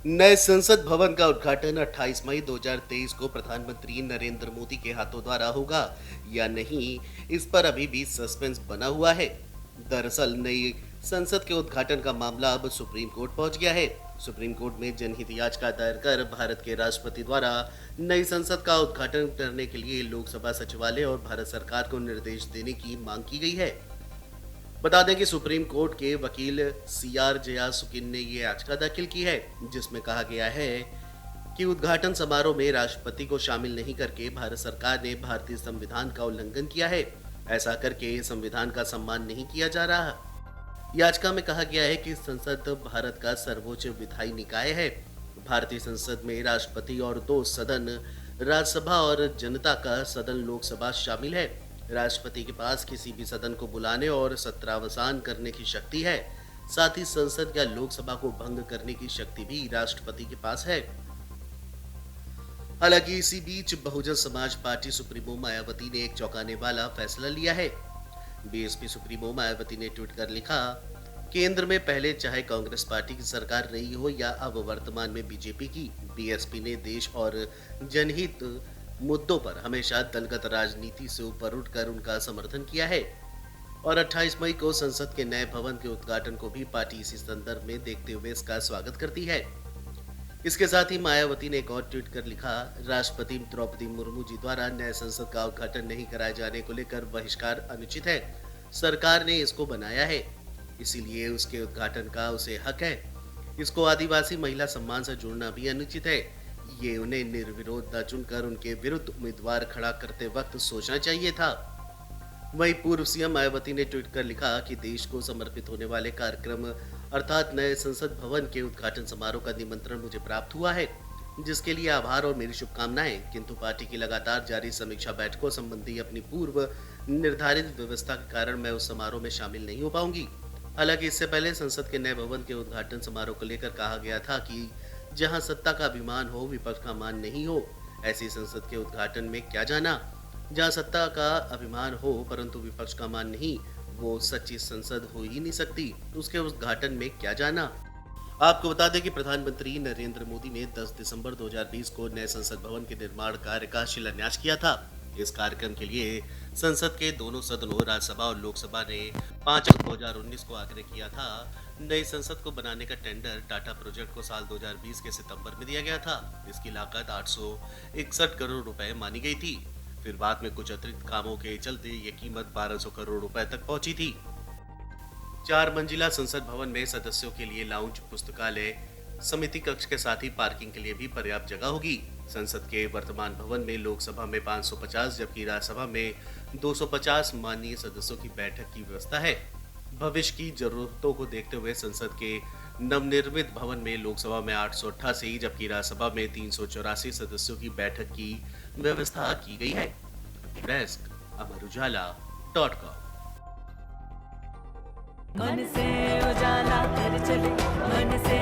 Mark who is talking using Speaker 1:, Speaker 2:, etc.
Speaker 1: नए संसद भवन का उद्घाटन 28 मई 2023 को प्रधानमंत्री नरेंद्र मोदी के हाथों द्वारा होगा या नहीं, इस पर अभी भी सस्पेंस बना हुआ है। दरअसल नई संसद के उद्घाटन का मामला अब सुप्रीम कोर्ट पहुंच गया है। सुप्रीम कोर्ट में जनहित याचिका दायर कर भारत के राष्ट्रपति द्वारा नई संसद का उद्घाटन करने के लिए लोकसभा सचिवालय और भारत सरकार को निर्देश देने की मांग की गई है। बता दें कि सुप्रीम कोर्ट के वकील सीआर जयासुकिन ने ये याचिका दाखिल की है, जिसमें कहा गया है कि उद्घाटन समारोह में राष्ट्रपति को शामिल नहीं करके भारत सरकार ने भारतीय संविधान का उल्लंघन किया है। ऐसा करके संविधान का सम्मान नहीं किया जा रहा। याचिका में कहा गया है कि संसद भारत का सर्वोच्च विधायी निकाय है। भारतीय संसद में राष्ट्रपति और दो सदन, राज्यसभा और जनता का सदन लोकसभा शामिल है। राष्ट्रपति के पास किसी भी सदन को बुलाने और सत्रावसान करने की शक्ति है। साथ ही संसद या लोकसभा को भंग करने की शक्ति भी राष्ट्रपति के पास है। हालांकि इसी बीच बहुजन समाज पार्टी सुप्रीमो मायावती ने एक चौंकाने वाला फैसला लिया है। बीएसपी सुप्रीमो मायावती ने ट्वीट कर लिखा, केंद्र में पहले चाहे कांग्रेस पार्टी की सरकार रही हो या अब वर्तमान में बीजेपी की, बीएसपी ने देश और जनहित मुद्दों पर हमेशा दलगत राजनीति से ऊपर उठकर उनका समर्थन किया है और 28 मई को संसद के नए भवन के उद्घाटन को भी पार्टी इसी संदर्भ में देखते हुए इसका स्वागत करती है। इसके साथ ही मायावती ने एक और ट्वीट कर लिखा, राष्ट्रपति द्रौपदी मुर्मू जी द्वारा नए संसद का उद्घाटन नहीं कराए जाने को लेकर बहिष्कार अनुचित है। सरकार ने इसको बनाया है, इसीलिए उसके उद्घाटन का उसे हक है। इसको आदिवासी महिला सम्मान से जोड़ना भी अनुचित है। ये उन्हें निर्विरोध न चुनकर उनके विरुद्ध उम्मीदवार खड़ा करते वक्त सोचना चाहिए था। वहीं पूर्व सीएम मायावती ने ट्वीट कर लिखा कि देश को समर्पित होने वाले कार्यक्रम अर्थात नए संसद भवन के उद्घाटन समारोह का निमंत्रण मुझे प्राप्त हुआ है, जिसके लिए आभार और मेरी शुभकामनाएं। किंतु पार्टी की लगातार जारी समीक्षा बैठकों संबंधी अपनी पूर्व निर्धारित व्यवस्था के कारण मैं उस समारोह में शामिल नहीं हो पाऊंगी। हालांकि इससे पहले संसद के नए भवन के उद्घाटन समारोह को लेकर कहा गया था कि जहां सत्ता का अभिमान हो, विपक्ष का मान नहीं हो, ऐसी संसद के उद्घाटन में क्या जाना। जहां सत्ता का अभिमान हो परंतु विपक्ष का मान नहीं, वो सच्ची संसद हो ही नहीं सकती, उसके उद्घाटन में क्या जाना। आपको बता दें कि प्रधानमंत्री नरेंद्र मोदी ने 10 दिसंबर 2020 को नए संसद भवन के निर्माण कार्य का शिलान्यास किया था। इस कार्यक्रम के लिए संसद के दोनों सदनों राज्यसभा और लोकसभा ने 5 अगस्त 2019 को आग्रह किया था। नई संसद को बनाने का टेंडर टाटा प्रोजेक्ट को साल 2020 के सितंबर में दिया गया था। इसकी लागत 861 करोड़ रुपए मानी गई थी। फिर बाद में कुछ अतिरिक्त कामों के चलते ये कीमत 1200 करोड़ रुपए तक पहुंची थी। 4 मंजिला संसद भवन में सदस्यों के लिए लाउंज, पुस्तकालय, समिति कक्ष के साथ ही पार्किंग के लिए भी पर्याप्त जगह होगी। संसद के वर्तमान भवन में लोकसभा में 550 जबकि राज्यसभा में 250 माननीय सदस्यों की बैठक की व्यवस्था है। भविष्य की जरूरतों को देखते हुए संसद के नवनिर्मित भवन में लोकसभा में 888 जबकि राज्यसभा में 384 सदस्यों की बैठक की व्यवस्था की गई है। डेस्क अमर उजाला.com।
Speaker 2: मन से उजाला कर चले, मन से